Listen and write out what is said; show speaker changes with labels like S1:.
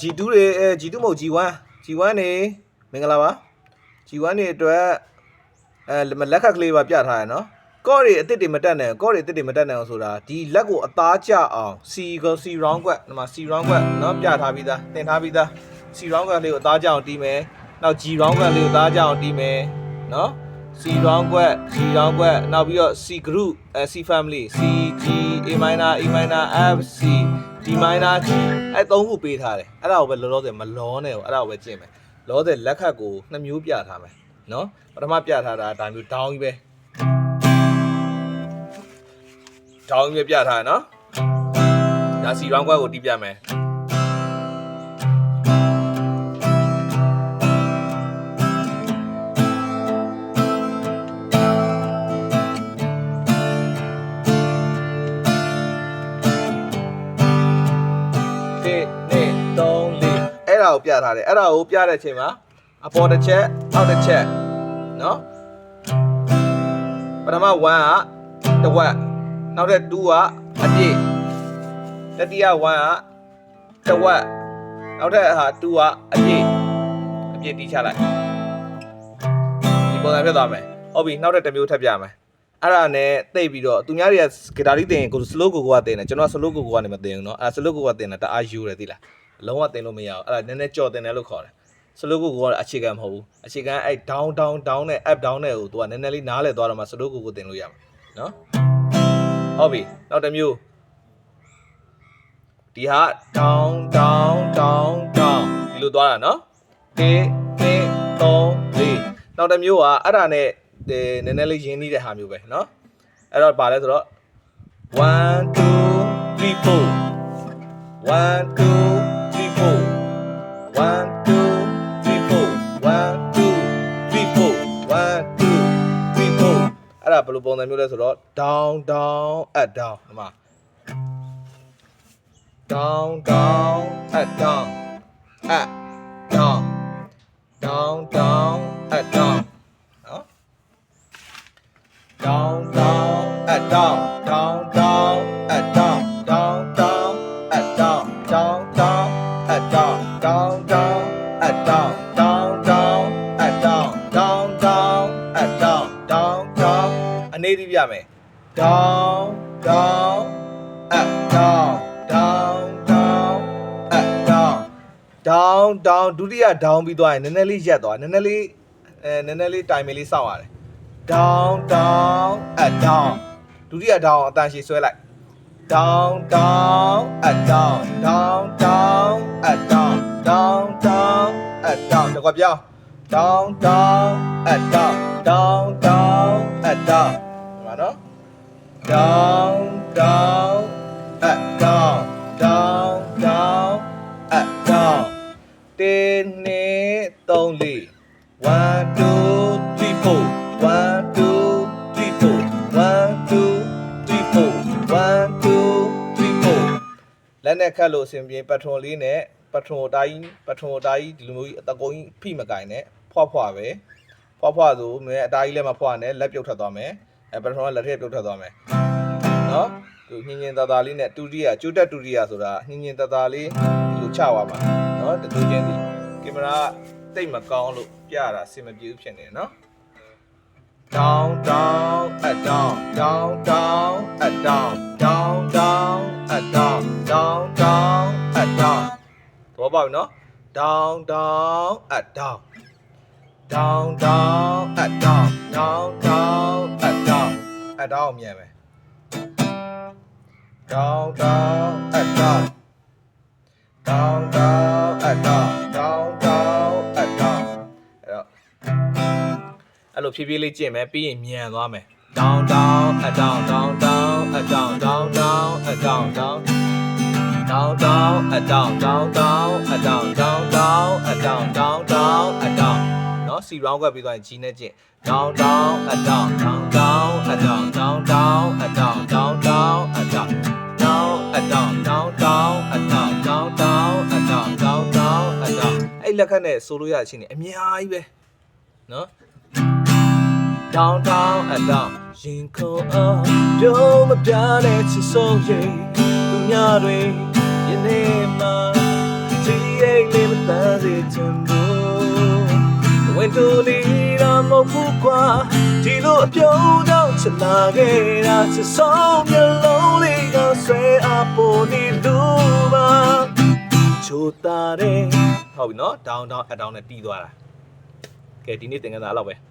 S1: G2 တွေG2 မဟုတ် G1 နေမင်္ဂလာပါ G1 နေအတွက်လက်ကကလေးပါပြထားရနော်ကော့တွေအစ်စ်တွေမတက်နိုင်ကော့တွေအစ်စ်တွေမတက်နိုင်အောင်ဆိုတာဒီလက်ကိုအသားကျအောင် C round ကွက်ဒီမှာ C round ကွက်နော်ပြထားပြီးသားတင်ထားပြီးသား C round ကွက်လေးကိုအသားကျအောင်တီးမယ်နောက် G round ကွက်လေးကိုအသားကျအောင်တီးမယ်နော် C round ကွက် G round ကွက်နောက်ပြီးတော့ C group C family C G A minor E minor F C D minor G အဲ့သုံးခုပေးထားတယ်အဲ့ဒါကိုပဲလောလောဆယ်မလောနဲ့ကိုအဲ့ဒါကိုပဲကျင့်မယ်လောဆယ်လက်ခတ်ကို2မျိုးပြထားမယ်နော်ပထမပြထားတာဒါမျိုး down ကြီးပဲ down ကြီးပဲပြထားရနော်ဒါ C round ကွက်ကိုတီးပြမယ်ကိုပြထားတယ်အဲ့ဒါကိုပြတဲ့အချိန်မှာအပေါ်တစ်ချက်အောက်တစ်ချက်နော်ပထမ1ကတဝက်နောက်တဲ့2ကအပြည့်တတိယ1ကတဝက်နောက်တဲ့ဟာ2ကအပြည့်တီးချလိုက်ဒီပုံစံဖြစ်သွားမယ်ဟုတ်ပြီနောက်တဲ့တစ်မျိုးထပ်ပြမယ်အဲ့ဒါနဲ့သိပြီးတော့သူများတွေကဂီတာလေးတင်ကို slow ကိုကတင်တယ်ကျွန်တော် slow ကိုကနေမတင်ဘူးเนาะအဲ့ slow ကိုကတင်တာတအားယူတယ်သိလားလုံးဝတင်လို့မရအောင်အဲ့ဒါနည်းနည်းကြော်တင်တယ်လို့ခေါ်တယ် slow ကိုကအခြေခံမဟုတ်ဘူးအခြေခံအဲ့ down နဲ့ up down နဲ့ကိုသူကနည်းနည်းလေးနားလဲသွားတော့မှ slow ကိုတင်လို့ရမှာเนาะဟုတ်ပြီနောက်တစ်မျိုးဒီဟာ down ဒီလိုသွားတာเนาะ1 2 3 4နောက်တစ်မျိုးကအဲ့ဒါနဲ့နည်းနည်းလေးရင်းနှီးတဲ့ဟာမျိုးပဲเนาะအဲ့တော့ဗာလဲဆိုတော့1 2 3 4 1 2 3 4 1 2 3 4 1 2 3 4 1 2 3 4အဲ့ဒါဘယ်လိုပုံစံမျိုးလဲဆိုတော့ down up down ဒီမှာ down up down up down up down နော် down up down up down up down up downအနေဒီပြမယ် down up down ဒုတိယ down ပြီးသွားရင်နည်းနည်းလေးရက်သွားနည်းနည်းလေးတိုင်မေးလေးစောင့်ရတယ် down up down ဒုတိယ down အတန်ရှည်ဆွဲလိုက် down up down up down up down တကွာပြောင်း down up down up down ဒီမှာနော် down up down up down 1 2 3 4 1 2 3 4 1 2 3 4 1 2 3 4 1 2 3 4လက်နဲ့ခတ်လို့အဆင်ပြေပတ်ထုံလေးနဲ့ပတ်ထုံအတိုင်းဒီလိုမျိုးကြီးအတကုံးကြီးဖိမကင်နဲ့ဖွာပဲဖွာဆိုမင်းအတိုင်းလည်းမဖွာနဲ့လက်ပြုတ်ထွက်သွားမယ်ပတ်ထုံကလက်ထက်ပြုတ်ထွက်သွားမယ်နော်သူညင်သာလေးနဲ့တူရီယာကျိုးတက်တူရီယာဆိုတာညင်သာလေးဒီလိုချသွားမှာနော်တူချင်းဒီကင်မရာတိတ်မကောင်းလို့ပြတာအဆင်မပြေဘူးဖြစ်နေနော် down up down up down up down up down တော့ပါပြီနော် down up down up down up downမြန်မယ် down up down up down up down အဲ့လိုဖြည်းဖြည်းလေးကျင့်မယ်ပြီးရင်မြန်သွားမယ် down up down up down up down up down up down up down နော် C round ကပြီးသွားရင် G နဲ့ကျင့် down up down up down up down up down up down up down up down up down အဲ့လက်ခတ်နဲ့ဆိုလို့ရတဲ့အချိန်တွေအများကြီးပဲနော် down up down ရင်ခုန်အောင်ပြုံးမပြတဲ့ချစ်ဆုံးရင်သူများတွေယနေ့မှ ဝင်တူနေတာမဟုတ်ဘူးကွာဒီလိုအပြုံးတော့ချလာခဲ့တာချစ်ဆုံးမျိုးလုံးလေးကဆွဲအပေါ်နေလူပါချိုတာတဲ့ဟုတ်ပြီနော် down နဲ့တီးသွားတာကဲဒီနေ့သင်ခန်းစာအဲ့လောက်ပဲ